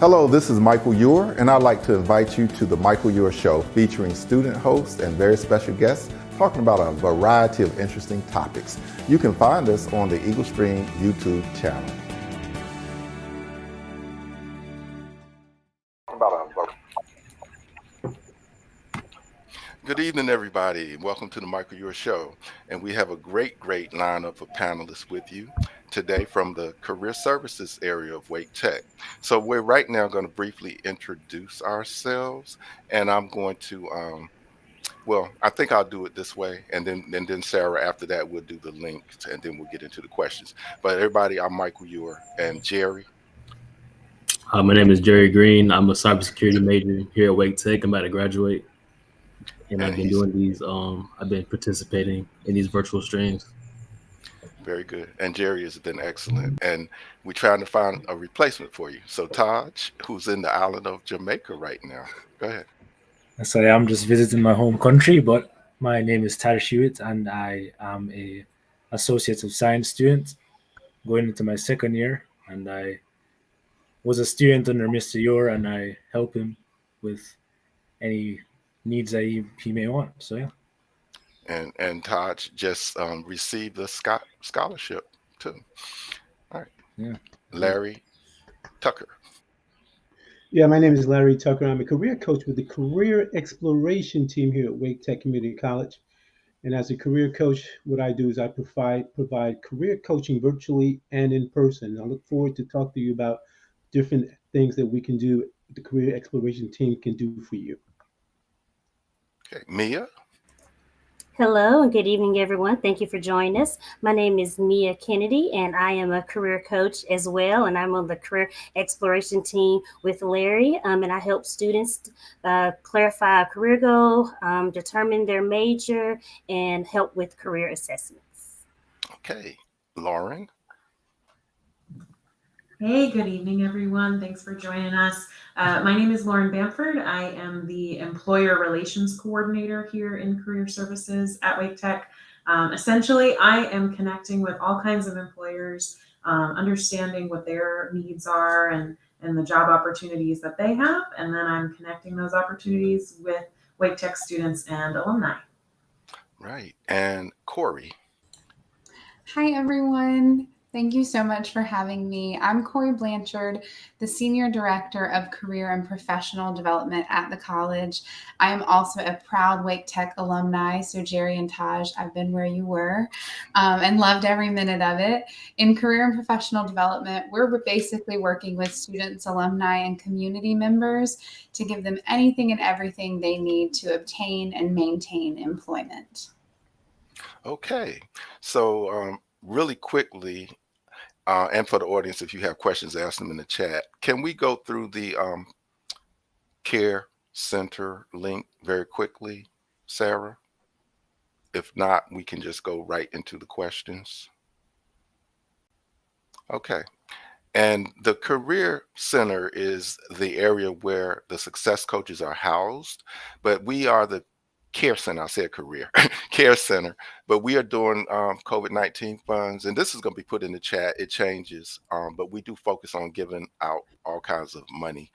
Hello, this is Michael Eure, and I'd like to invite you to the Michael Eure Show, featuring student hosts and very special guests talking about a variety of interesting topics. You can find us on the Eagle Stream YouTube channel. Good evening, everybody. Welcome to the Michael Eure Show. And we have a great lineup of panelists with you today from the career services area of Wake Tech. So we're right now going to briefly introduce ourselves, and I'm going to, I think I'll do it this way, and then Sarah, after that, we'll do the link, and then we'll get into the questions. But everybody, I'm Michael Eure, and Jerry. My name is Jerry Green. I'm a cybersecurity major here at Wake Tech. I'm about to graduate. And I've been doing these, I've been participating in these virtual streams. Very good. And Jerry has been excellent. And we're trying to find a replacement for you. So Taj, who's in the island of Jamaica right now, go ahead. So I'm just visiting my home country, but my name is Taj Hewitt, and I am a Associate of Science student going into my second year. And I was a student under Mr. Eure, and I help him with any needs that he may want. So yeah. And Taj just received a scholarship too. All right. Yeah. Larry Tucker. Yeah, my name is Larry Tucker. I'm a career coach with the Career Exploration team here at Wake Tech Community College. And as a career coach, what I do is I provide career coaching virtually and in person. I look forward to talk to you about different things that we can do, the Career Exploration team can do for you. Okay, Mia. Hello and good evening, everyone. Thank you for joining us. My name is Mia Kennedy, and I am a career coach as well, and I'm on the Career Exploration team with Larry, and I help students clarify a career goal, determine their major, and help with career assessments. Okay, Lauren. Hey, good evening, everyone. Thanks for joining us. My name is Lauren Bamford. I am the Employer Relations Coordinator here in Career Services at Wake Tech. Essentially, I am connecting with all kinds of employers, understanding what their needs are and the job opportunities that they have, and then I'm connecting those opportunities with Wake Tech students and alumni. Right, and Corey. Hi, everyone. Thank you so much for having me. I'm Corey Blanchard, the Senior Director of Career and Professional Development at the college. I am also a proud Wake Tech alumni. So Jerry and Taj, I've been where you were and loved every minute of it. In Career and Professional Development, we're basically working with students, alumni, and community members to give them anything and everything they need to obtain and maintain employment. Okay, so really quickly, and for the audience, if you have questions, ask them in the chat. Can we go through the Care Center link very quickly, Sarah? If not, we can just go right into the questions. Okay. And the Career Center is the area where the success coaches are housed, but we are the Care Center. I said career Care Center, but we are doing COVID-19 funds, and this is going to be put in the chat. It changes, but we do focus on giving out all kinds of money.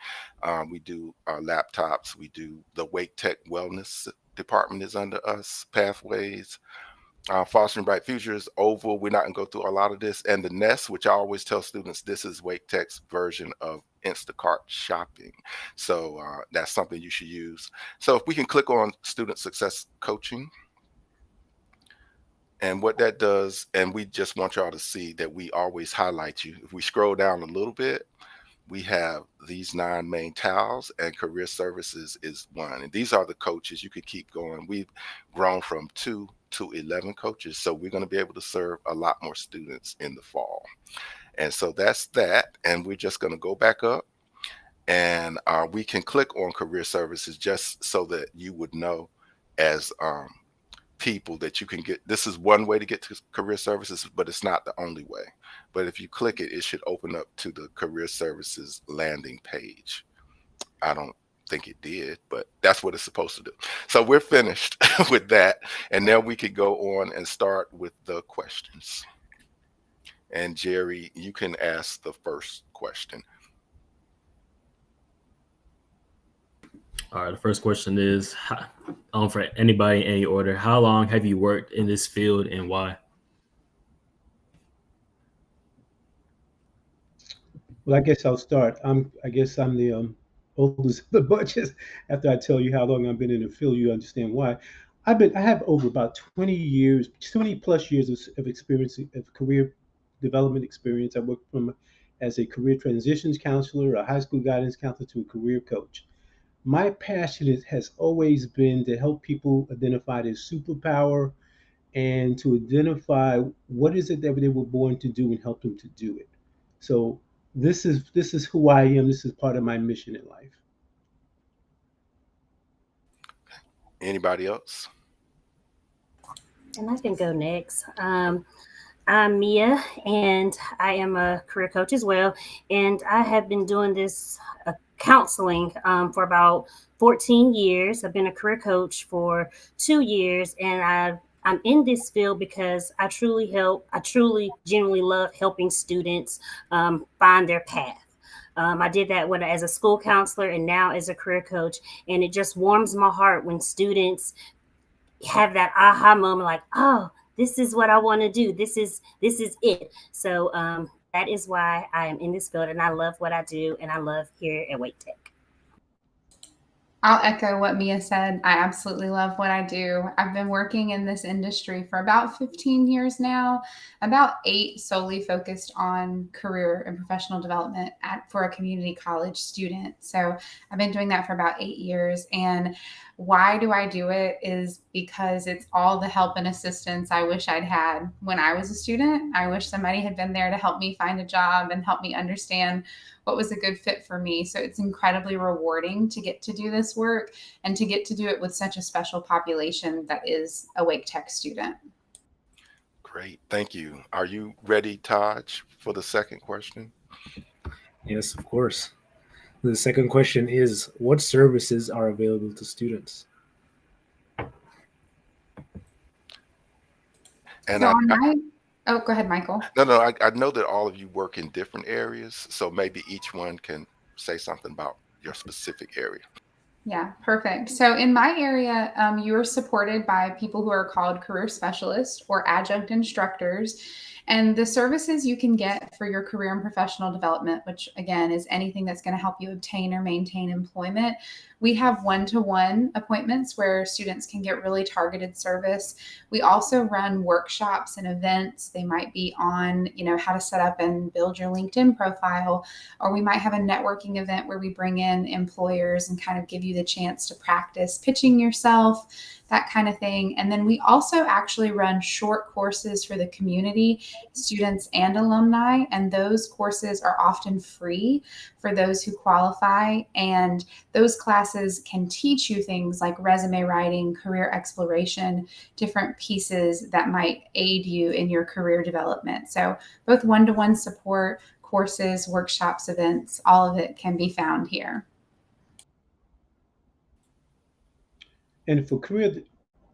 We do laptops. We do the Wake Tech Wellness Department is under us. Pathways, Fostering Bright Futures, Oval. We're not going to go through a lot of this, and the Nest, which I always tell students, this is Wake Tech's version of Instacart shopping. So that's something you should use. So if we can click on Student Success Coaching, and what that does, and we just want y'all to see that we always highlight you. If we scroll down a little bit, we have these 9 main tiles, and Career Services is one. And these are the coaches. You could keep going. We've grown from 2 to 11 coaches. So we're going to be able to serve a lot more students in the fall. And so that's that. And we're just going to go back up, and we can click on Career Services just so that you would know as people that you can get. This is one way to get to Career Services, but it's not the only way. But if you click it, it should open up to the Career Services landing page. I don't think it did, but that's what it's supposed to do. So we're finished with that. And now we can go on and start with the questions. And Jerry, you can ask the first question. All right, the first question is for anybody in any order, how long have you worked in this field and why? Well, I guess I'll start. I guess I'm the oldest of the bunches. After I tell you how long I've been in the field, you understand why. I have over about 20 years, 20 plus years of experience, of career development experience. I worked from as a career transitions counselor, a high school guidance counselor, to a career coach. My passion has always been to help people identify their superpower and to identify what is it that they were born to do and help them to do it. So this is who I am. This is part of my mission in life. Anybody else? And I can go next. I'm Mia, and I am a career coach as well. And I have been doing this counseling for about 14 years. I've been a career coach for 2 years, and I'm in this field because I truly, genuinely love helping students find their path. I did that as a school counselor and now as a career coach. And it just warms my heart when students have that aha moment like, oh, this is what I want to do. This is it. So that is why I am in this field and I love what I do and I love here at Wake Tech. I'll echo what Mia said. I absolutely love what I do. I've been working in this industry for about 15 years now, about 8 solely focused on career and professional development for a community college student. So I've been doing that for about 8 years. And why do I do it is because it's all the help and assistance I wish I'd had when I was a student. I wish somebody had been there to help me find a job and help me understand what was a good fit for me. So it's incredibly rewarding to get to do this work and to get to do it with such a special population that is a Wake Tech student. Great, thank you. Are you ready, Taj, for the second question? Yes, of course. The second question is, what services are available to students? And So go ahead, Michael. no, I know that all of you work in different areas, so maybe each one can say something about your specific area. Yeah, perfect. So in my area, you are supported by people who are called career specialists or adjunct instructors. And the services you can get for your career and professional development, which again is anything that's going to help you obtain or maintain employment. We have one-to-one appointments where students can get really targeted service. We also run workshops and events. They might be on, how to set up and build your LinkedIn profile, or we might have a networking event where we bring in employers and kind of give you the chance to practice pitching yourself, that kind of thing. And then we also actually run short courses for the community, students and alumni. And those courses are often free for those who qualify. And those classes can teach you things like resume writing, career exploration, different pieces that might aid you in your career development. So both one-to-one support, courses, workshops, events, all of it can be found here. And for career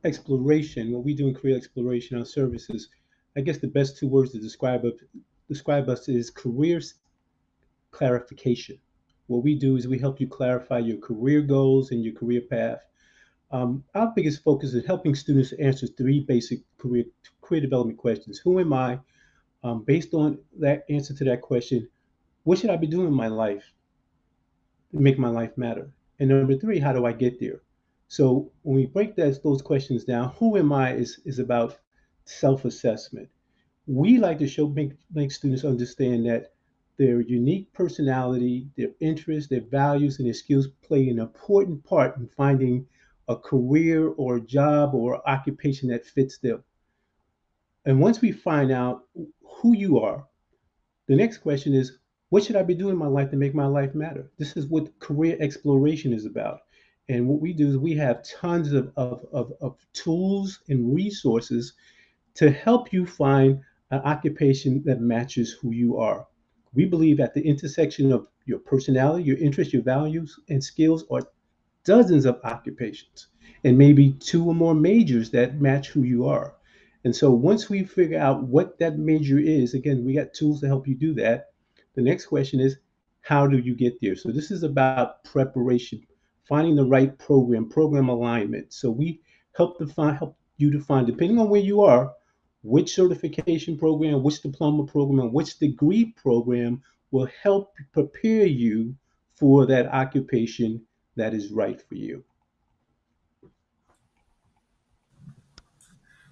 exploration, what we do in career exploration, our services, I guess the best 2 words to describe us is career clarification. What we do is we help you clarify your career goals and your career path. Our biggest focus is helping students answer 3 basic career development questions. Who am I? Based on that answer to that question, what should I be doing in my life to make my life matter? And number 3, how do I get there? So when we break those questions down, who am I is about self-assessment. We like to make students understand that their unique personality, their interests, their values, and their skills play an important part in finding a career or a job or occupation that fits them. And once we find out who you are, the next question is, what should I be doing in my life to make my life matter? This is what career exploration is about. And what we do is we have tons of tools and resources to help you find an occupation that matches who you are. We believe at the intersection of your personality, your interests, your values, and skills are dozens of occupations and maybe 2 or more majors that match who you are. And so once we figure out what that major is, again, we got tools to help you do that. The next question is, how do you get there? So this is about preparation finding the right program alignment. So we help you to find, depending on where you are, which certification program, which diploma program, and which degree program will help prepare you for that occupation that is right for you.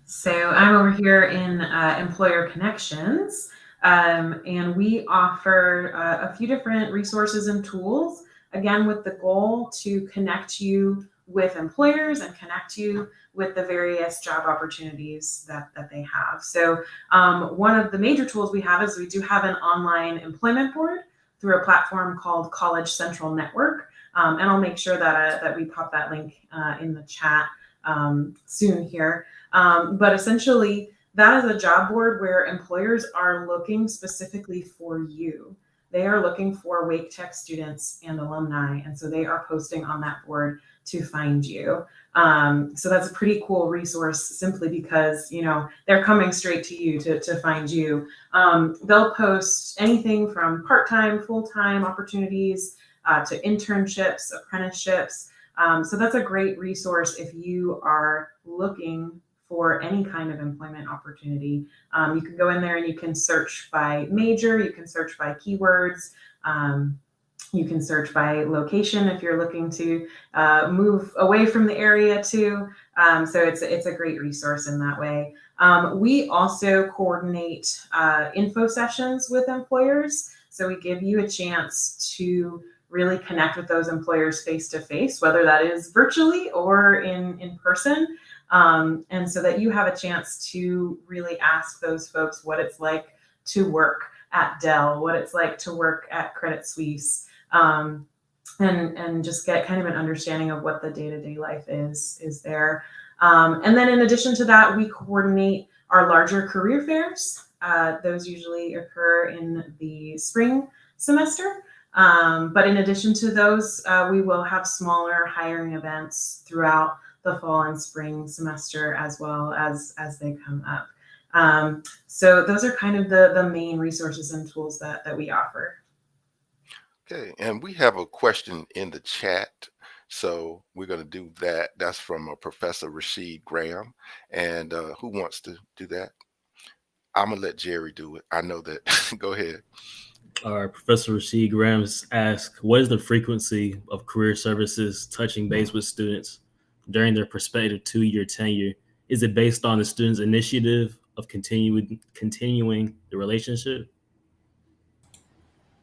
So I'm over here in Employer Connections, and we offer a few different resources and tools, again, with the goal to connect you with employers and connect you with the various job opportunities that they have. So one of the major tools we have is we do have an online employment board through a platform called College Central Network, and I'll make sure that we pop that link in the chat soon here. But essentially, that is a job board where employers are looking specifically for you. They are looking for Wake Tech students and alumni, and so they are posting on that board to find you. So that's a pretty cool resource, simply because they're coming straight to you to find you. They'll post anything from part-time, full-time opportunities to internships, apprenticeships. So that's a great resource if you are looking for any kind of employment opportunity. You can go in there and you can search by major, you can search by keywords, you can search by location if you're looking to move away from the area too. So it's a great resource in that way. We also coordinate info sessions with employers. So we give you a chance to really connect with those employers face to face, whether that is virtually or in person. And so that you have a chance to really ask those folks what it's like to work at Dell, what it's like to work at Credit Suisse, and just get kind of an understanding of what the day-to-day life is there. And then in addition to that, we coordinate our larger career fairs. Those usually occur in the spring semester. But in addition to those, we will have smaller hiring events throughout the fall and spring semester as well as they come up. So those are kind of the main resources and tools that we offer. Okay, and we have a question in the chat, so we're going to do that. That's from Professor Hrd Graham, and who wants to do that? I'm gonna let Jerry do it. I know that. Go ahead. Professor Hrd Graham asks, what is the frequency of career services touching base with students during their prospective 2-year tenure? Is it based on the student's initiative of continuing the relationship?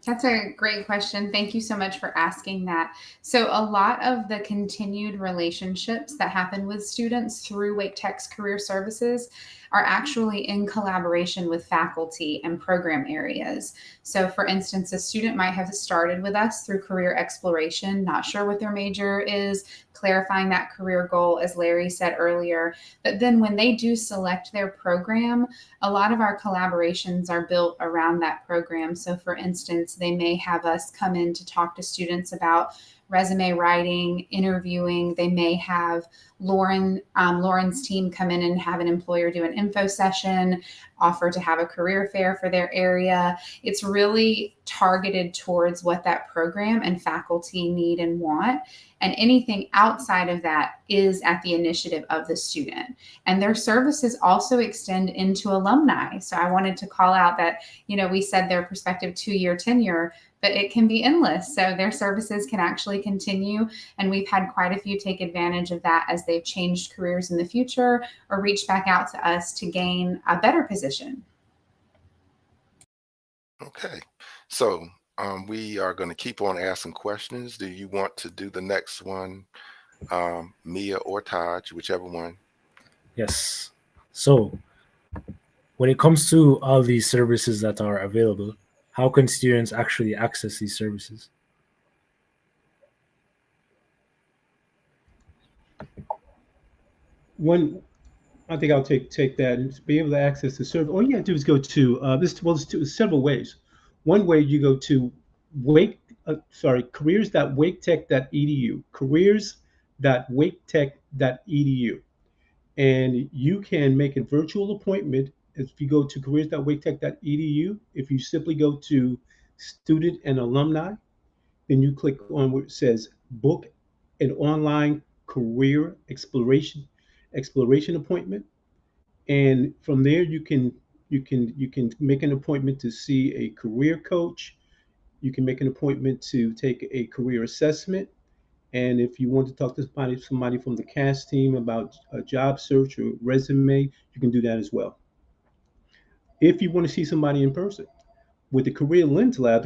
That's a great question. Thank you so much for asking that. So a lot of the continued relationships that happen with students through Wake Tech's career services are actually in collaboration with faculty and program areas. So for instance, a student might have started with us through career exploration, not sure what their major is, clarifying that career goal, as Larry said earlier. But then when they do select their program, a lot of our collaborations are built around that program. So for instance, they may have us come in to talk to students about resume writing, interviewing. They may have Lauren's team come in and have an employer do an info session, offer to have a career fair for their area. It's really targeted towards what that program and faculty need and want. And anything outside of that is at the initiative of the student. And their services also extend into alumni. So I wanted to call out that, we said their prospective 2-year tenure, but it can be endless. So their services can actually continue. And we've had quite a few take advantage of that as they've changed careers in the future or reached back out to us to gain a better position. Okay, so we are going to keep on asking questions. Do you want to do the next one, Mia or Taj, whichever one? Yes. So when it comes to all these services that are available, how can students actually access these services? I think I'll take that and be able to access the service. All you have to do is go to there's several ways. One way, you go to careers.waketech.edu, careers.waketech.edu, and you can make a virtual appointment. If you go to careers.waketech.edu, if you simply go to student and alumni, then you click on where it says book an online career exploration appointment, and from there you can make an appointment to see a career coach. You can make an appointment to take a career assessment, and if you want to talk to somebody from the CAS team about a job search or resume, you can do that as well. If you want to see somebody in person, with the Career Lens Lab,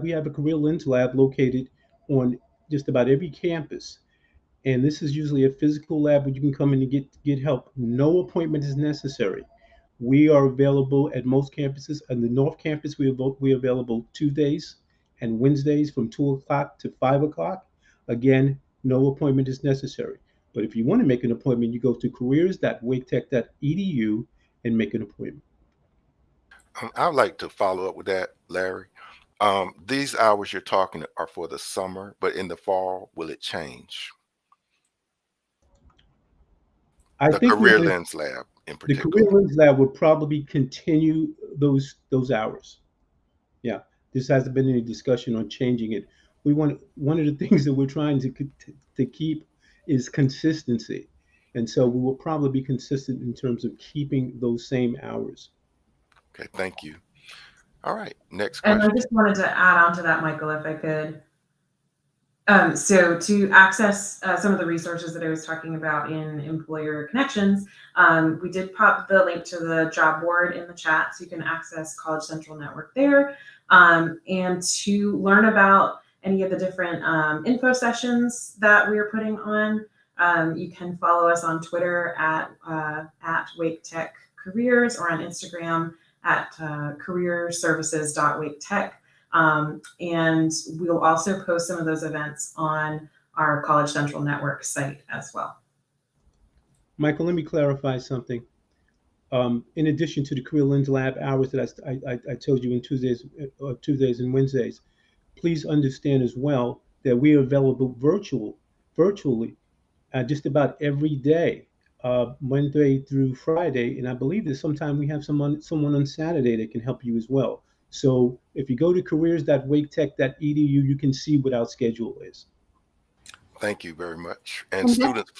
we have a Career Lens Lab located on just about every campus. And this is usually a physical lab where you can come in and get help. No appointment is necessary. We are available at most campuses. On the North Campus, we're available Tuesdays and Wednesdays from 2 o'clock to 5 o'clock. Again, no appointment is necessary. But if you want to make an appointment, you go to careers.waketech.edu and make an appointment. I'd like to follow up with that, Larry. These hours you're talking are for the summer, but in the fall, will it change? I The think Career Lens Lab in the particular. Career Lens Lab will probably continue those hours. Yeah, this hasn't been any discussion on changing it. We want one of the things that we're trying to keep is consistency, and so we will probably be consistent in terms of keeping those same hours. Okay, thank you. All right, next And I question. just wanted to add on to that, Michael, if I could. So to access some of the resources that I was talking about in Employer Connections, we did pop the link to the job board in the chat, so you can access College Central Network there. And to learn about any of the different info sessions that we are putting on, you can follow us on Twitter at Wake Tech Careers, or on Instagram at careerservices.waketech. And we'll also post some of those events on our College Central Network site as well. Michael, let me clarify something. In addition to the Career Lens Lab hours that I told you in Tuesdays and Wednesdays, please understand as well that we are available virtually just about every day, Monday through Friday, and I believe that sometime we have someone on Saturday that can help you as well. So if you go to careers.waketech.edu, you can see what our schedule is. Thank you very much. And And students,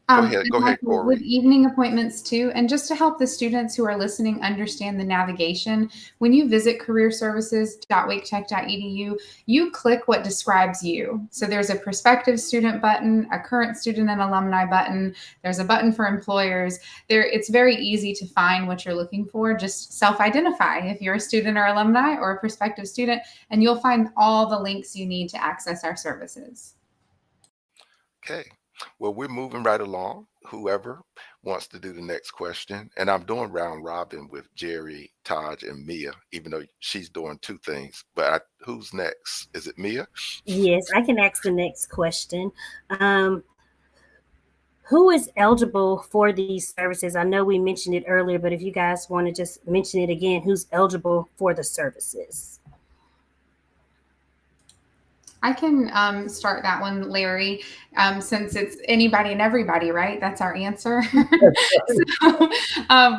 go ahead, Michael, with Corey. evening appointments too, and just to help the students who are listening understand the navigation, when you visit careerservices.waketech.edu, you click what describes you. So there's a prospective student button, a current student and alumni button, there's a button for employers. It's very easy to find what you're looking for. Just self-identify if you're a student or alumni or a prospective student, and you'll find all the links you need to access our services. Okay. Well, we're moving right along. Whoever wants to do the next question, and I'm doing round robin with Jerry, Taj, and Mia, even though she's doing two things. But who's next? Is it Mia? Yes, I can ask the next question. Who is eligible for these services? I know we mentioned it earlier, but if you guys want to just mention it again, who's eligible for the services? I can start that one, Larry, since it's anybody and everybody, right? That's our answer. So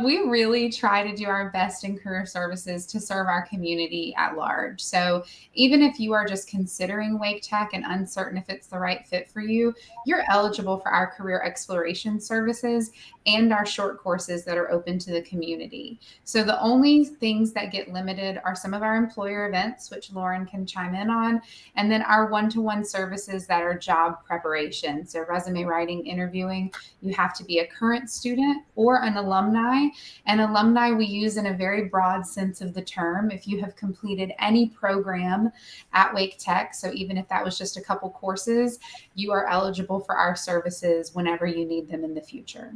we really try to do our best in career services to serve our community at large. So even if you are just considering Wake Tech and uncertain if it's the right fit for you, you're eligible for our career exploration services and our short courses that are open to the community. So the only things that get limited are some of our employer events, which Lauren can chime in on, and then our one-to-one services that are job preparation. So resume writing, interviewing, you have to be a current student or an alumni. And alumni we use in a very broad sense of the term. If you have completed any program at Wake Tech, so even if that was just a couple courses, you are eligible for our services whenever you need them in the future.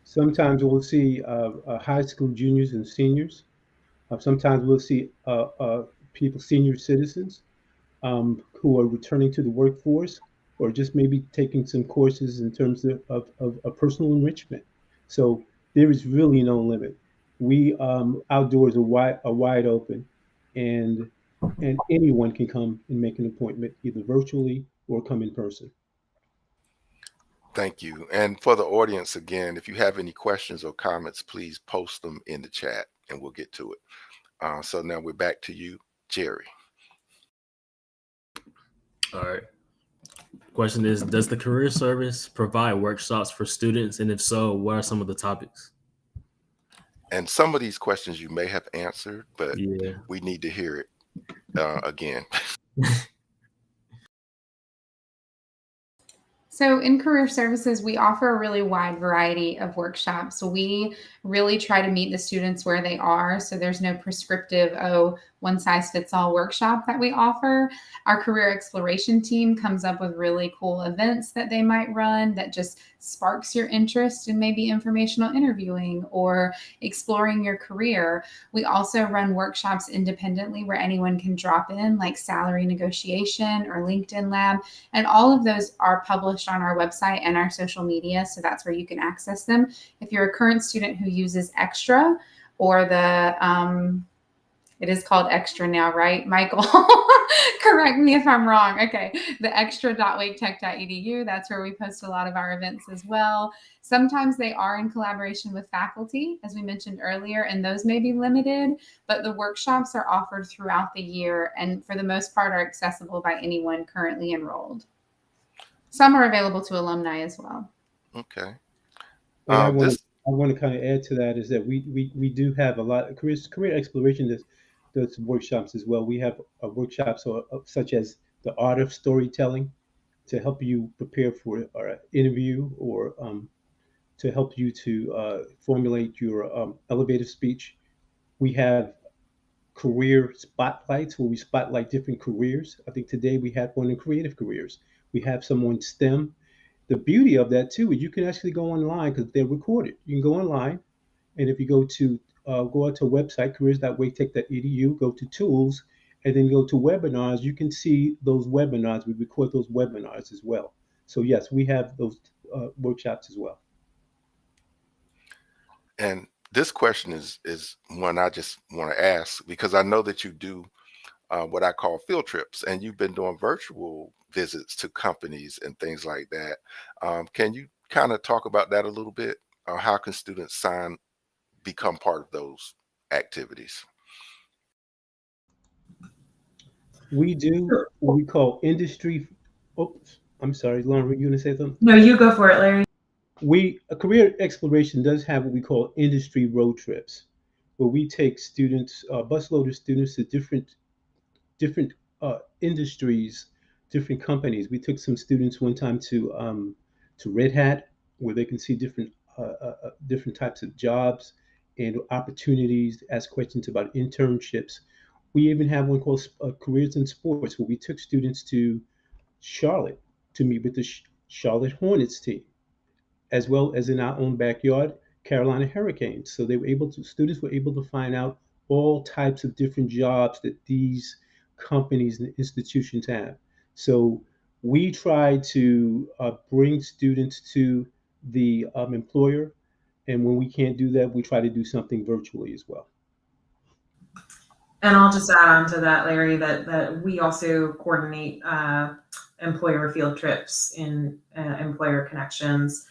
Sometimes we'll see high school juniors and seniors. Sometimes we'll see people, senior citizens, who are returning to the workforce, or just maybe taking some courses in terms of personal enrichment. So there is really no limit. We our doors are wide open, and anyone can come and make an appointment either virtually or come in person. Thank you. And for the audience, again, if you have any questions or comments, please post them in the chat and we'll get to it. So now we're back to you, Jerry. All right. Question is, does the Career Service provide workshops for students? And if so, what are some of the topics? And some of these questions you may have answered, but Yeah. we need to hear it again. So in Career Services, we offer a really wide variety of workshops. So we really try to meet the students where they are. So there's no prescriptive, one size fits all workshop that we offer. Our career exploration team comes up with really cool events that they might run that just sparks your interest in maybe informational interviewing or exploring your career. We also run workshops independently where anyone can drop in, like salary negotiation or LinkedIn Lab. And all of those are published on our website and our social media. So that's where you can access them. If you're a current student who uses Extra or it is called Extra now, right, Michael? Correct me if I'm wrong. Okay. The extra.waketech.edu. That's where we post a lot of our events as well. Sometimes they are in collaboration with faculty, as we mentioned earlier, and those may be limited, but the workshops are offered throughout the year and for the most part are accessible by anyone currently enrolled. Some are available to alumni as well. Okay. And I want to kind of add to that is that we do have a lot of career exploration does workshops as well. We have workshops such as the art of storytelling to help you prepare for an interview or to help you to formulate your elevator speech. We have career spotlights where we spotlight different careers. I think today we have one in creative careers. We have some on STEM. The beauty of that too is you can actually go online because they're recorded. You can go online, and if you go out to a website, careers.waketech.edu, go to tools, and then go to webinars. You can see those webinars. We record those webinars as well. So yes, we have those workshops as well. And this question is one I just want to ask because I know that you do what I call field trips, and you've been doing virtual visits to companies and things like that. Can you kind of talk about that a little bit? How can students become part of those activities? We do what we call industry. Oops, I'm sorry, Lauren, were you going to say something? No, you go for it, Larry. A career exploration does have what we call industry road trips, where we take students, busload of students to different industries, different companies. We took some students one time to Red Hat, where they can see different types of jobs and opportunities. Ask questions about internships. We even have one called Careers in Sports, where we took students to Charlotte to meet with the Charlotte Hornets team, as well as in our own backyard, Carolina Hurricanes. So students were able to find out all types of different jobs that these companies and institutions have. So we try to bring students to the employer, and when we can't do that, we try to do something virtually as well. And I'll just add on to that, Larry, that we also coordinate employer field trips in employer connections.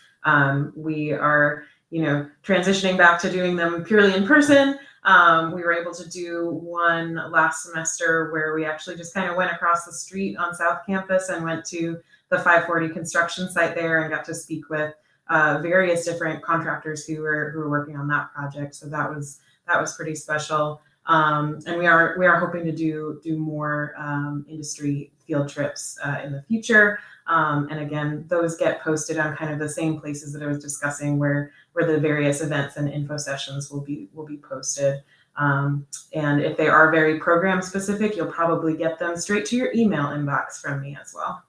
We are, transitioning back to doing them purely in person. We were able to do one last semester where we actually just kind of went across the street on South Campus and went to the 540 construction site there and got to speak with various different contractors who were working on that project. So that was pretty special. And we are hoping to do more industry field trips in the future. And again, those get posted on kind of the same places that I was discussing where the various events and info sessions will be posted. And if they are very program specific, you'll probably get them straight to your email inbox from me as well.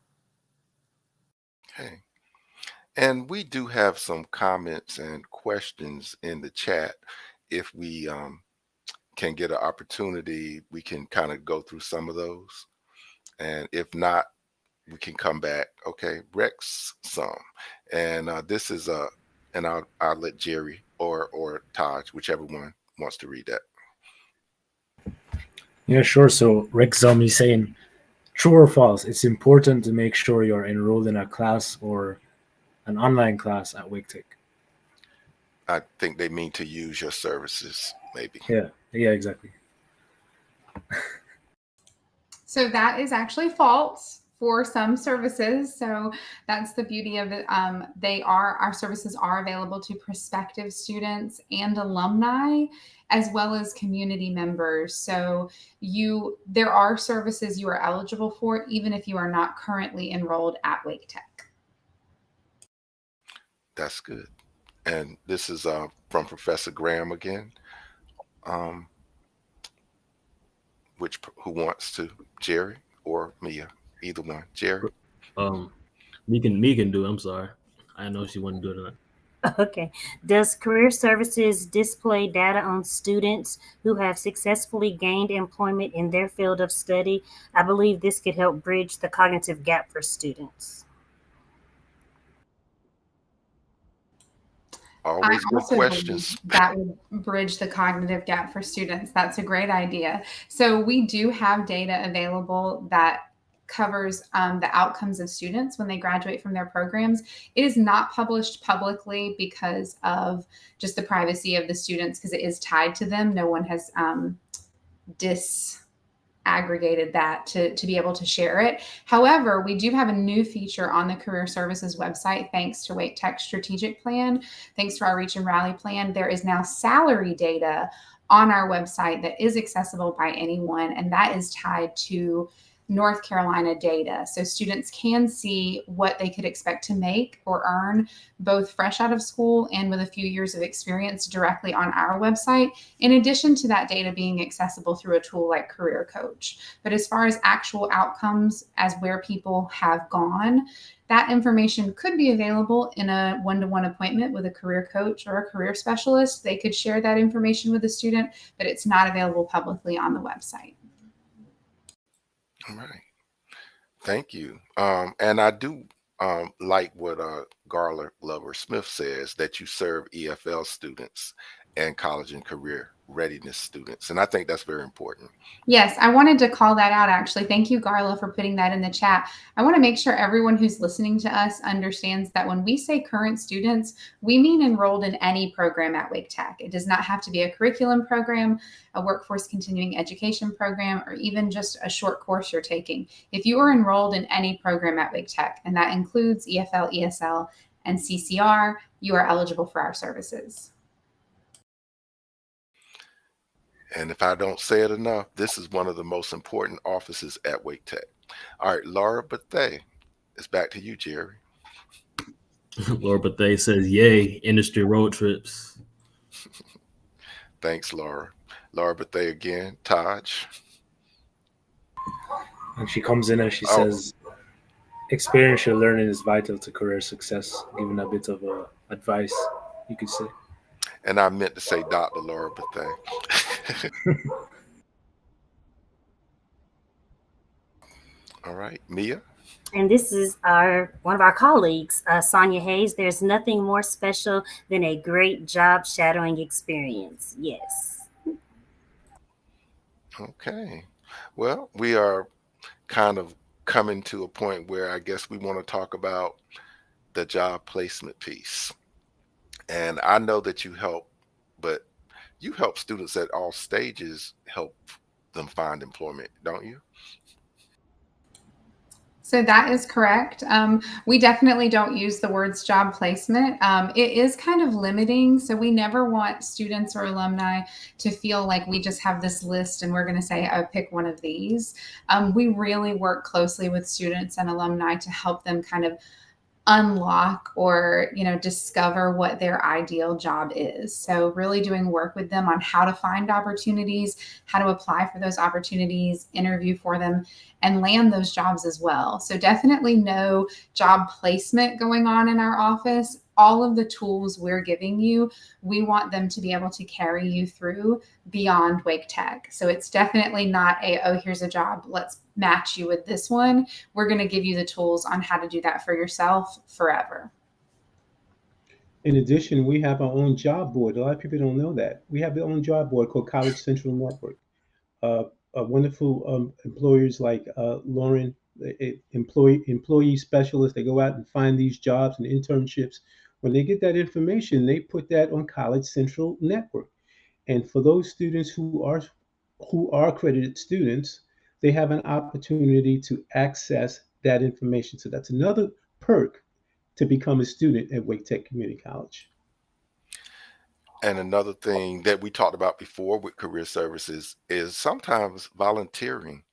Okay. And we do have some comments and questions in the chat. If we can get an opportunity, we can kind of go through some of those. And if not, we can come back. Okay, Rex some. And this is and I'll let Jerry or Taj, whichever one wants to read that. Yeah, sure. So Rex Zombie saying, true or false, it's important to make sure you're enrolled in a class or an online class at Wake Tech. I think they mean to use your services, maybe. Yeah, exactly. So that is actually false for some services. So that's the beauty of it. Our services are available to prospective students and alumni, as well as community members. So there are services you are eligible for, even if you are not currently enrolled at Wake Tech. That's good. And this is from Professor Graham again. Who wants to? Jerry or Mia? Either one. Jerry. Me can do it. I'm sorry. I know she wouldn't do it or not. Okay. Does Career Services display data on students who have successfully gained employment in their field of study? I believe this could help bridge the cognitive gap for students. Always good questions. That would bridge the cognitive gap for students. That's a great idea. So we do have data available that covers the outcomes of students when they graduate from their programs. It is not published publicly because of just the privacy of the students, because it is tied to them. No one has disaggregated that to be able to share it. However, we do have a new feature on the Career Services website, thanks to Wake Tech's strategic plan, thanks to our Reach and Rally plan. There is now salary data on our website that is accessible by anyone, and that is tied to North Carolina data. So students can see what they could expect to make or earn, both fresh out of school and with a few years of experience, directly on our website, in addition to that data being accessible through a tool like Career Coach. But as far as actual outcomes, as where people have gone, that information could be available in a one-to-one appointment with a career coach or a career specialist. They could share that information with the student, but it's not available publicly on the website. All right. Thank you. And I do like what Garler Lover Smith says, that you serve EFL students and college and career readiness students. And I think that's very important. Yes, I wanted to call that out, actually. Thank you, Garla, for putting that in the chat. I want to make sure everyone who's listening to us understands that when we say current students, we mean enrolled in any program at Wake Tech. It does not have to be a curriculum program, a workforce continuing education program, or even just a short course you're taking. If you are enrolled in any program at Wake Tech, and that includes EFL, ESL, and CCR, you are eligible for our services. And if I don't say it enough, this is one of the most important offices at Wake Tech. All right, Laura Bethay, it's back to you, Jerry. Laura Bethay says, yay, industry road trips. Thanks, Laura. Laura Bethay again. Taj. And she comes in and she says, experiential learning is vital to career success, giving a bit of advice, you could say. And I meant to say Dr. Laura Bethay. All right, Mia. And this is one of our colleagues, Sonia Hayes. There's nothing more special than a great job shadowing experience. Yes. Okay. Well, we are kind of coming to a point where I guess we want to talk about the job placement piece. And I know that you help, but you help students at all stages help them find employment, don't you? So that is correct. We definitely don't use the words job placement. It is kind of limiting. So we never want students or alumni to feel like we just have this list and we're going to say, oh, pick one of these. We really work closely with students and alumni to help them kind of unlock or discover what their ideal job is. So really doing work with them on how to find opportunities, how to apply for those opportunities, interview for them, and land those jobs as well. So definitely no job placement going on in our office. All of the tools we're giving you, we want them to be able to carry you through beyond Wake Tech. So it's definitely not oh, here's a job, let's match you with this one. We're going to give you the tools on how to do that for yourself forever. In addition, we have our own job board. A lot of people don't know that. We have our own job board called College Central Network. Wonderful employers like Lauren, employee specialists, they go out and find these jobs and internships. When they get that information, they put that on College Central Network. And for those students who are accredited students, they have an opportunity to access that information. So that's another perk to become a student at Wake Tech Community College. And another thing that we talked about before with career services is sometimes volunteering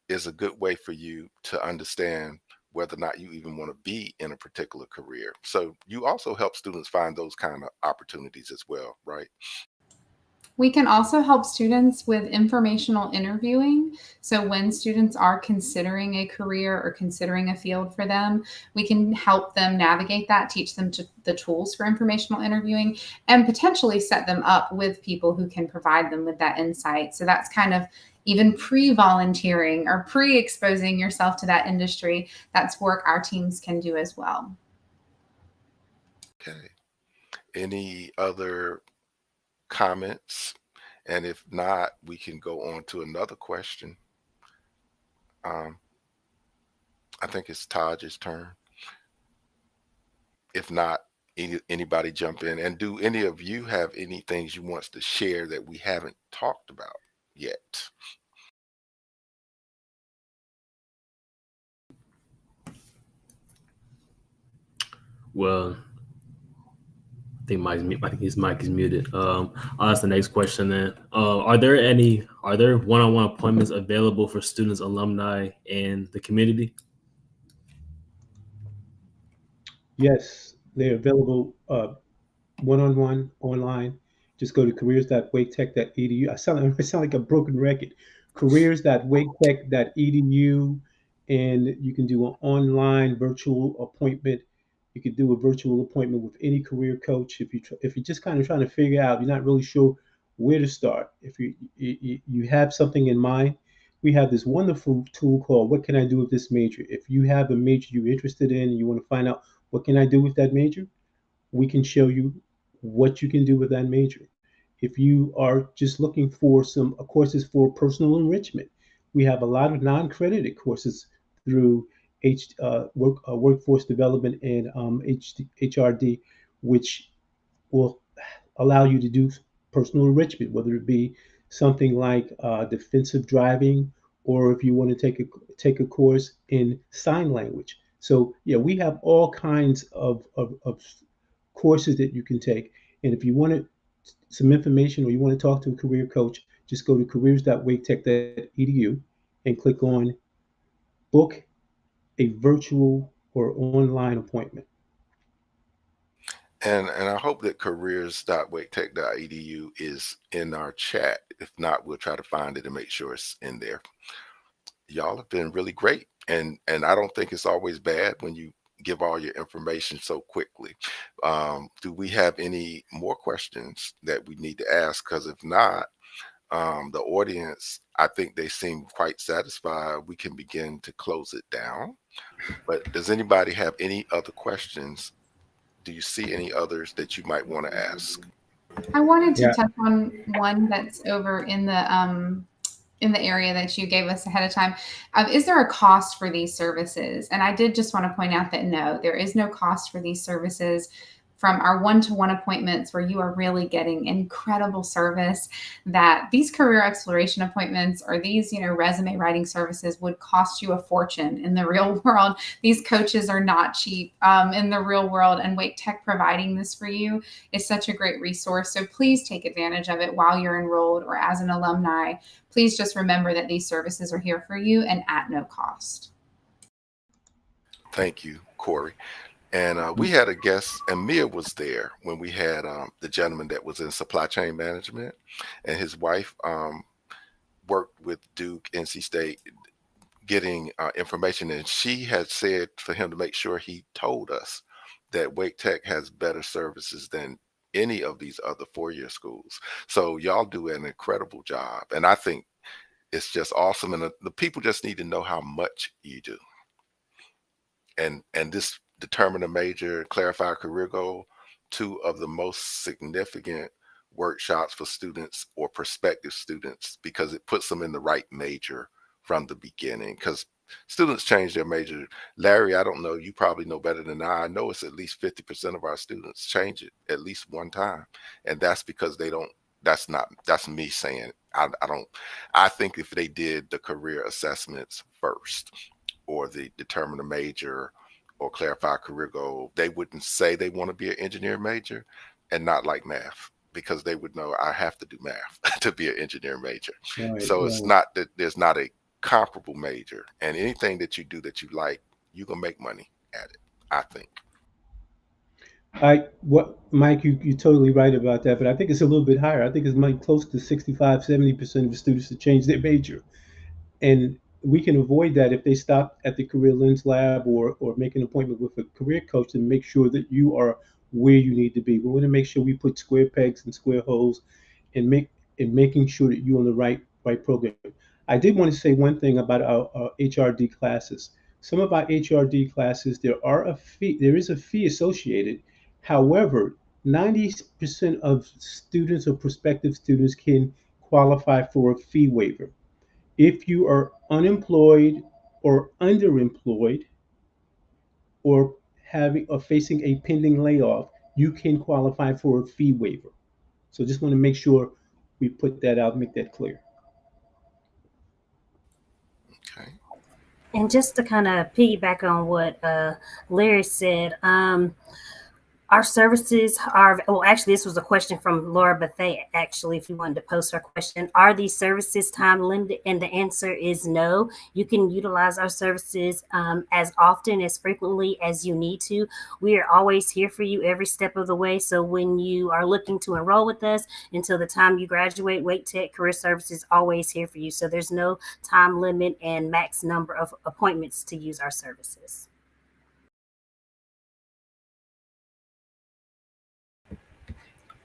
is a good way for you to understand whether or not you even want to be in a particular career. So you also help students find those kind of opportunities as well, right? We can also help students with informational interviewing. So when students are considering a career or considering a field for them, we can help them navigate that, teach them the tools for informational interviewing, and potentially set them up with people who can provide them with that insight. So that's kind of even pre-volunteering or pre-exposing yourself to that industry. That's work our teams can do as well. Okay. Any other comments? And if not, we can go on to another question. I think it's Taj's turn. If not, anybody jump in. And do any of you have any things you want to share that we haven't talked about yet? Well, I think his mic is muted. I'll ask the next question then. Are there one-on-one appointments available for students, alumni, and the community? Yes, they're available one-on-one online. Just go to careers.waketech.edu. I sound like a broken record. Careers.waketech.edu, and you can do an online virtual appointment. You could do a virtual appointment with any career coach if you're just kind of trying to figure out, you're not really sure where to start. If you have something in mind, we have this wonderful tool called "What Can I Do with This Major?" If you have a major you're interested in and you want to find out what can I do with that major, we can show you what you can do with that major. If you are just looking for some courses for personal enrichment, we have a lot of non-credited courses through workforce development and HRD, which will allow you to do personal enrichment, whether it be something like defensive driving, or if you want to take a course in sign language. So yeah, we have all kinds of courses that you can take. And if you want some information or you want to talk to a career coach, just go to careers.waketech.edu and click on book a virtual or online appointment. And I hope that careers.waketech.edu is in our chat. If not, we'll try to find it and make sure it's in there. Y'all have been really great. And I don't think it's always bad when you give all your information so quickly. Do we have any more questions that we need to ask? Because if not, the audience, I think they seem quite satisfied. We can begin to close it down. But does anybody have any other questions? Do you see any others that you might want to ask? I wanted to Yeah. touch on one that's over in the area that you gave us ahead of time. Is there a cost for these services? And I did just want to point out that no, there is no cost for these services. From our one-to-one appointments, where you are really getting incredible service, that these career exploration appointments or these, resume writing services would cost you a fortune in the real world. These coaches are not cheap in the real world, and Wake Tech providing this for you is such a great resource. So please take advantage of it while you're enrolled or as an alumni. Please just remember that these services are here for you and at no cost. Thank you, Corey. And we had a guest, and Mia was there when we had the gentleman that was in supply chain management, and his wife worked with Duke, NC State, getting information. And she had said for him to make sure he told us that Wake Tech has better services than any of these other four-year schools. So y'all do an incredible job. And I think it's just awesome. And the people just need to know how much you do. And this determine a major, clarify a career goal, two of the most significant workshops for students or prospective students, because it puts them in the right major from the beginning. Because students change their major. Larry, I don't know, you probably know better than I know it's at least 50% of our students change it at least one time. And that's because they don't, that's me saying, I think if they did the career assessments first, or the determine a major or clarify a career goal, they wouldn't say they want to be an engineer major and not like math, because they would know I have to do math to be an engineer major. Right, So it's right. not that there's not a comparable major, and anything that you do that you like, you can make money at it, I think. Mike, you're totally right about that, but I think it's a little bit higher. I think it's like close to 65, 70% of the students that change their major. And we can avoid that if they stop at the Career Lens Lab or make an appointment with a career coach and make sure that you are where you need to be. We want to make sure we put square pegs and square holes and making sure that you're on the right program. I did want to say one thing about our HRD classes. Some of our HRD classes, there is a fee associated. However, 90% of students or prospective students can qualify for a fee waiver. If you are unemployed or underemployed or facing a pending layoff, you can qualify for a fee waiver. So just want to make sure we put that out, make that clear. Okay. And just to kind of piggyback on what Larry said, our services are, well, actually, this was a question from Laura Bethay, actually, if you wanted to post her question. Are these services time limited? And the answer is no. You can utilize our services as often, as frequently as you need to. We are always here for you every step of the way. So when you are looking to enroll with us until the time you graduate, Wake Tech Career Services is always here for you. So there's no time limit and max number of appointments to use our services.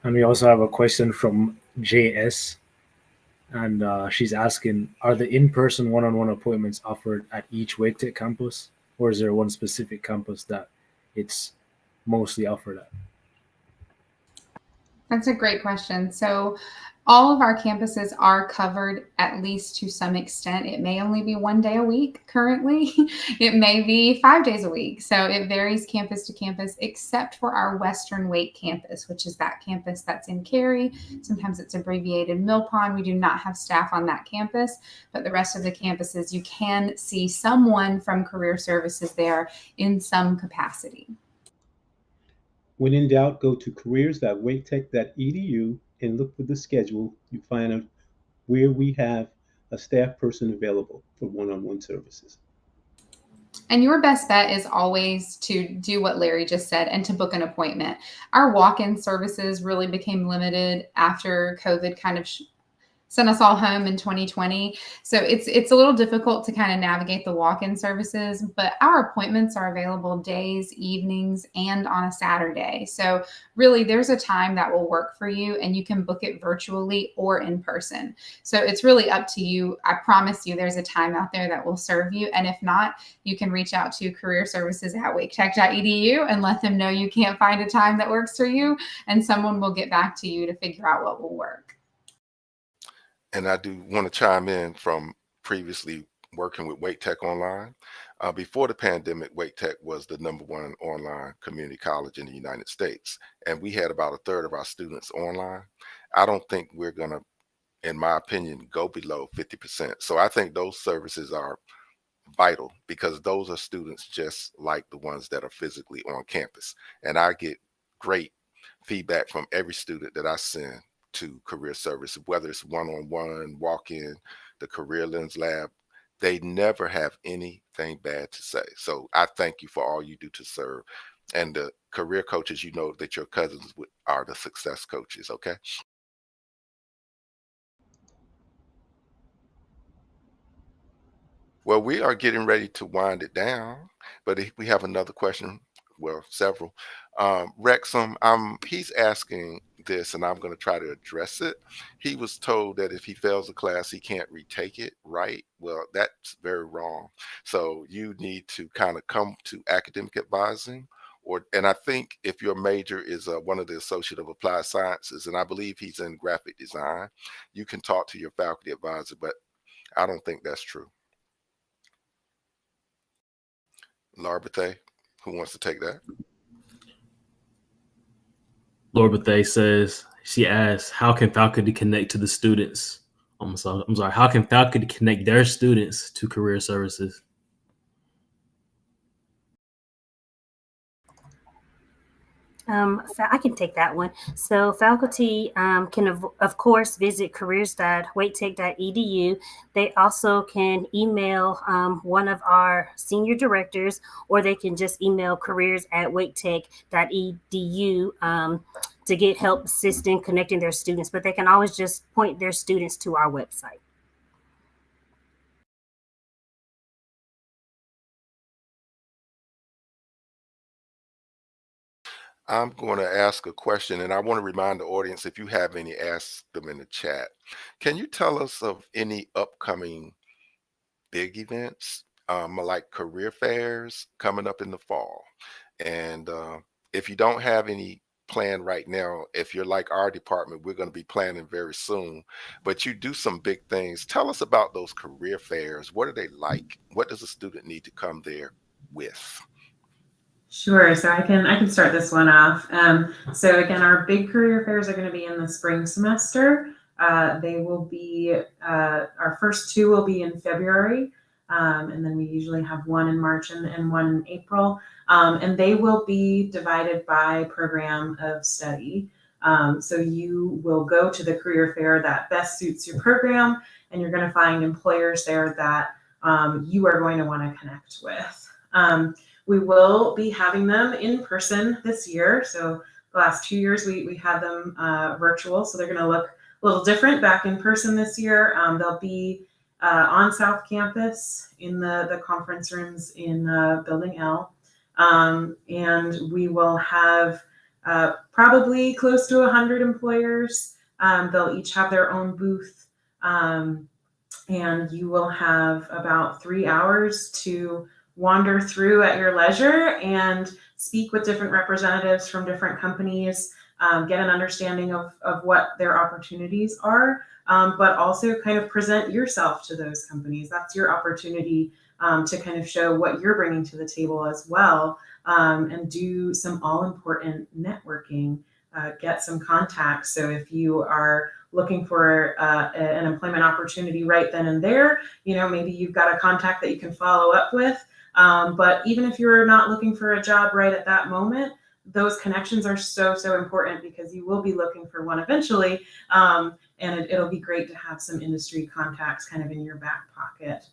And we also have a question from JS. And she's asking, are the in-person one-on-one appointments offered at each Wake Tech campus? Or is there one specific campus that it's mostly offered at? That's a great question. So all of our campuses are covered at least to some extent. It may only be 1 day a week currently. It may be 5 days a week. So it varies campus to campus, except for our Western Wake campus, which is that campus that's in Cary. Sometimes it's abbreviated Mill Pond. We do not have staff on that campus, but the rest of the campuses, you can see someone from Career Services there in some capacity. When in doubt, go to careers.waketech.edu and look for the schedule. You find out where we have a staff person available for one-on-one services. And your best bet is always to do what Larry just said and to book an appointment. Our walk-in services really became limited after COVID kind of sent us all home in 2020. So it's a little difficult to kind of navigate the walk-in services, but our appointments are available days, evenings, and on a Saturday. So really there's a time that will work for you, and you can book it virtually or in person. So it's really up to you. I promise you there's a time out there that will serve you. And if not, you can reach out to careerservices@waketech.edu and let them know you can't find a time that works for you, and someone will get back to you to figure out what will work. And I do want to chime in from previously working with Wake Tech Online. Before the pandemic, Wake Tech was the #1 online community college in the United States, and we had about a third of our students online. I don't think we're going to, in my opinion, go below 50%. So I think those services are vital, because those are students just like the ones that are physically on campus. And I get great feedback from every student that I send to Career Service, whether it's one-on-one, walk-in, the Career Lens Lab. They never have anything bad to say. So I thank you for all you do to serve. And the career coaches, you know that your cousins are the success coaches, okay? Well, we are getting ready to wind it down, but we have another question, well, several. Wrexham, he's asking this, and I'm going to try to address it. He was told that if he fails a class, he can't retake it, right? Well, that's very wrong. So you need to kind of come to academic advising, and I think if your major is one of the Associate of Applied Sciences, and I believe he's in graphic design, you can talk to your faculty advisor, but I don't think that's true. Laura Bethay, who wants to take that? Laura Bethay says, she asks, how can faculty connect to the students? I'm sorry. How can faculty connect their students to Career Services? I can take that one. So faculty can, of course, visit careers.waketech.edu. They also can email one of our senior directors, or they can just email careers@waketech.edu to get help assisting connecting their students. But they can always just point their students to our website. I'm going to ask a question, and I want to remind the audience, if you have any, ask them in the chat. Can you tell us of any upcoming big events, like career fairs coming up in the fall? And if you don't have any planned right now, if you're like our department, we're going to be planning very soon. But you do some big things. Tell us about those career fairs. What are they like? What does a student need to come there with? Sure. So I can start this one off. So again, our big career fairs are going to be in the spring semester. They will be our first two will be in February, and then we usually have one in March and one in April. And they will be divided by program of study. So you will go to the career fair that best suits your program, and you're going to find employers there that you are going to want to connect with. We will be having them in person this year. So the last 2 years we had them virtual, so they're going to look a little different back in person this year. They'll be on South Campus in the conference rooms in Building L. And we will have probably close to 100 employers. They'll each have their own booth. And you will have about 3 hours to wander through at your leisure and speak with different representatives from different companies, get an understanding of what their opportunities are, but also kind of present yourself to those companies. That's your opportunity to kind of show what you're bringing to the table as well, and do some all-important networking, get some contacts. So if you are looking for an employment opportunity right then and there, maybe you've got a contact that you can follow up with. But even if you're not looking for a job right at that moment, those connections are so important, because you will be looking for one eventually. And it'll be great to have some industry contacts kind of in your back pocket.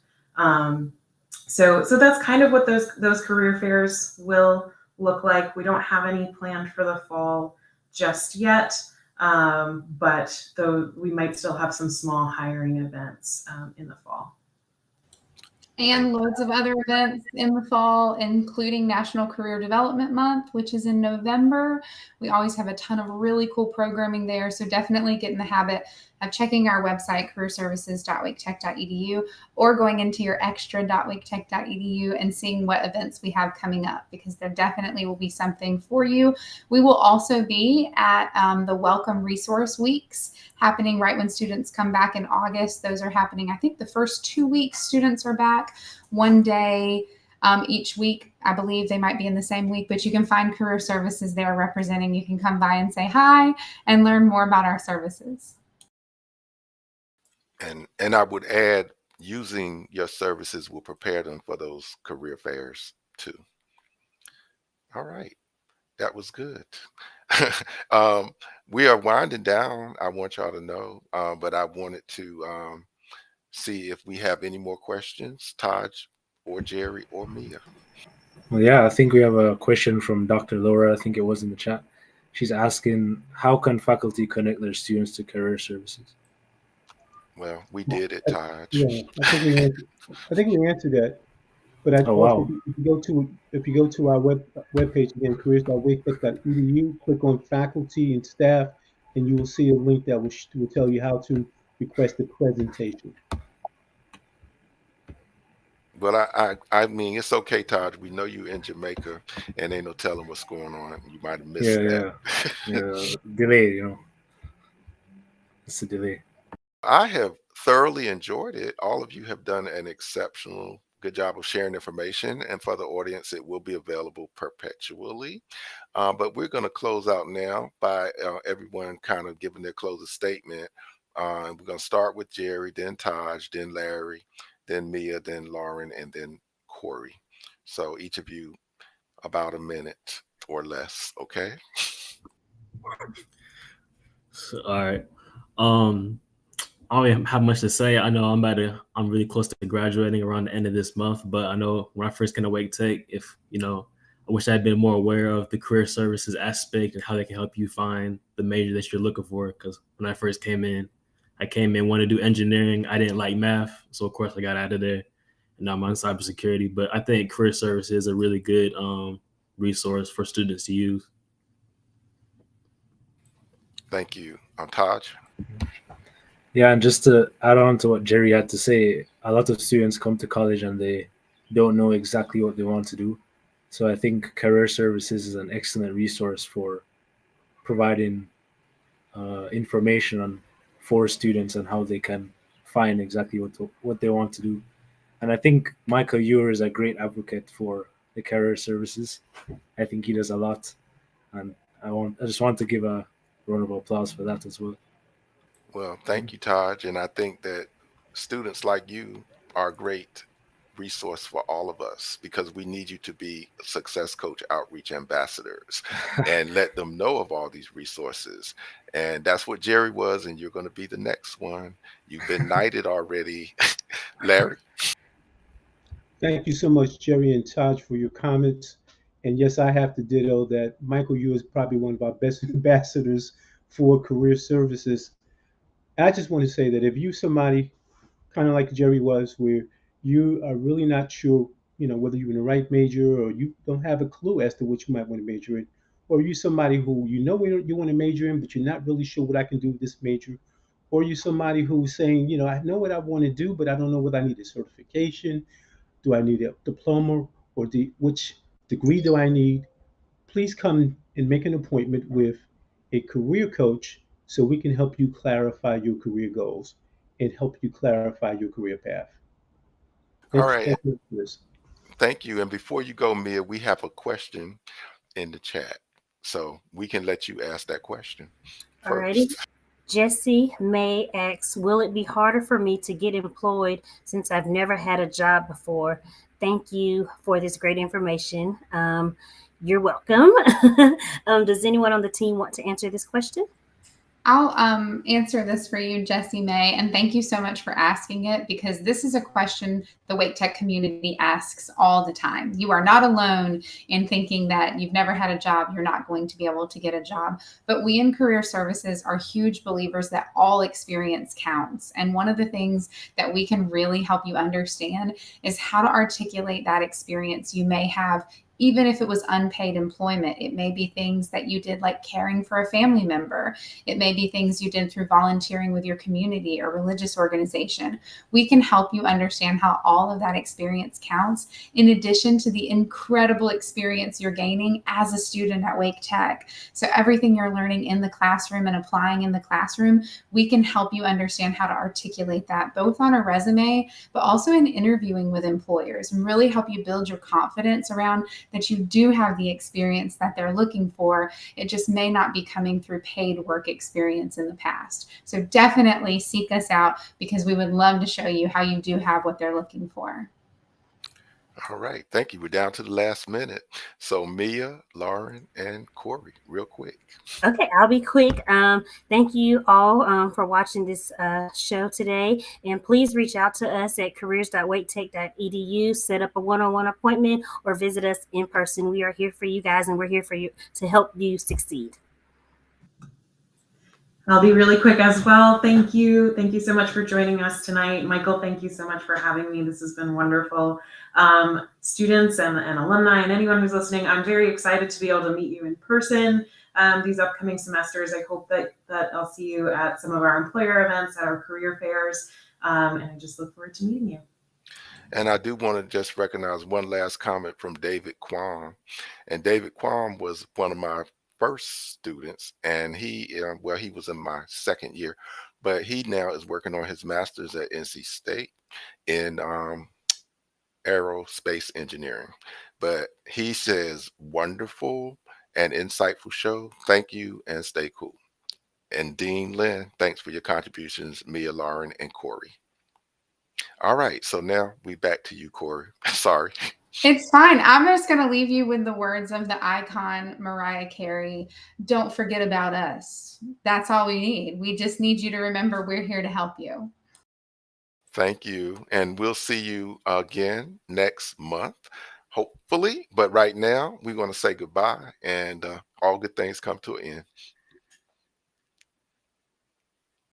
So that's kind of what those career fairs will look like. We don't have any planned for the fall just yet. But though we might still have some small hiring events in the fall. And loads of other events in the fall, including National Career Development Month, which is in November. We always have a ton of really cool programming there. So definitely get in the habit of checking our website, careerservices.waketech.edu, or going into your extra.waketech.edu and seeing what events we have coming up, because there definitely will be something for you. We will also be at the Welcome Resource Weeks happening right when students come back in August. Those are happening, I think the first 2 weeks students are back, one day each week. I believe they might be in the same week, but you can find Career Services there representing. You can come by and say hi and learn more about our services. And I would add, using your services will prepare them for those career fairs too. All right, that was good. We are winding down, I want y'all to know, but I wanted to see if we have any more questions, Taj or Jerry or Mia. Well, yeah, I think we have a question from Dr. Laura. I think it was in the chat. She's asking, how can faculty connect their students to career services? Well, we did it, Taj. Yeah, I think we answered that. But I Oh, also, wow. if you go to our webpage again, careers.waketech.edu, click on faculty and staff, and you will see a link that will tell you how to request a presentation. Well, I mean, it's okay, Taj. We know you in Jamaica, and ain't no telling what's going on. You might have missed that. Yeah, delay, it's a delay. I have thoroughly enjoyed it. All of you have done an exceptional good job of sharing information, and for the audience, it will be available perpetually. But we're going to close out now by everyone kind of giving their closing statement. We're going to start with Jerry, then Taj, then Larry, then Mia, then Lauren, and then Corey. So each of you about a minute. or less. Okay. So, all right. I don't really have much to say. I know I'm really close to graduating around the end of this month, but I know when I first came to Wake Tech, I wish I'd been more aware of the career services aspect and how they can help you find the major that you're looking for. Because when I first came in, wanting to do engineering. I didn't like math, so of course I got out of there, and now I'm on cybersecurity. But I think career services is a really good resource for students to use. Thank you. Taj. Yeah, and just to add on to what Jerry had to say, a lot of students come to college and they don't know exactly what they want to do. So I think career services is an excellent resource for providing information on for students and how they can find exactly what they want to do. And I think Michael Eure is a great advocate for the career services. I think he does a lot, and I just want to give a round of applause for that as well. Well, thank you, Taj. And I think that students like you are a great resource for all of us because we need you to be success coach outreach ambassadors and let them know of all these resources. And that's what Jerry was, and you're going to be the next one. You've been knighted already. Larry. Thank you so much, Jerry and Taj, for your comments. And yes, I have to ditto that Michael Yu is probably one of our best ambassadors for career services. I just want to say that if you somebody kind of like Jerry was, where you are really not sure, whether you're in the right major or you don't have a clue as to what you might want to major in, or you somebody who you want to major in, but you're not really sure what I can do with this major, or you somebody who's saying, I know what I want to do, but I don't know whether I need a certification, do I need a diploma, or which degree do I need? Please come and make an appointment with a career coach so we can help you clarify your career goals and help you clarify your career path. All Thank you. right. Thank you for this. Thank you. And before you go, Mia, we have a question in the chat. So we can let you ask that question Alrighty. first. Jesse May asks, will it be harder for me to get employed since I've never had a job before? Thank you for this great information. You're welcome. Does anyone on the team want to answer this question? I'll answer this for you, Jessie May, and thank you so much for asking it because this is a question the Wake Tech community asks all the time. You are not alone in thinking that you've never had a job, you're not going to be able to get a job. But we in career services are huge believers that all experience counts. And one of the things that we can really help you understand is how to articulate that experience you may have even if it was unpaid employment. It may be things that you did like caring for a family member. It may be things you did through volunteering with your community or religious organization. We can help you understand how all of that experience counts, in addition to the incredible experience you're gaining as a student at Wake Tech. So everything you're learning in the classroom and applying in the classroom, we can help you understand how to articulate that both on a resume, but also in interviewing with employers, and really help you build your confidence around that you do have the experience that they're looking for. It just may not be coming through paid work experience in the past. So definitely seek us out because we would love to show you how you do have what they're looking for. All right. Thank you. We're down to the last minute. So Mia, Lauren, and Corey, real quick. Okay, I'll be quick. Thank you all for watching this show today. And please reach out to us at careers.waketech.edu, set up a one-on-one appointment, or visit us in person. We are here for you guys, and we're here for you to help you succeed. I'll be really quick as well. Thank you. Thank you so much for joining us tonight. Michael, thank you so much for having me. This has been wonderful. Students and alumni and anyone who's listening, I'm very excited to be able to meet you in person these upcoming semesters. I hope that I'll see you at some of our employer events, at our career fairs, and I just look forward to meeting you. And I do want to just recognize one last comment from David Quam. And David Quam was one of my first students, and he was in my second year, but he now is working on his master's at NC State in aerospace engineering. But he says, wonderful and insightful show. Thank you and stay cool. And Dean Lynn, thanks for your contributions, Mia, Lauren, and Corey. All right, so now we back to you, Corey. Sorry. It's fine. I'm just going to leave you with the words of the icon Mariah Carey. Don't forget about us. That's all we need. We just need you to remember we're here to help you. Thank you. And we'll see you again next month, hopefully. But right now, we're going to say goodbye, and all good things come to an end.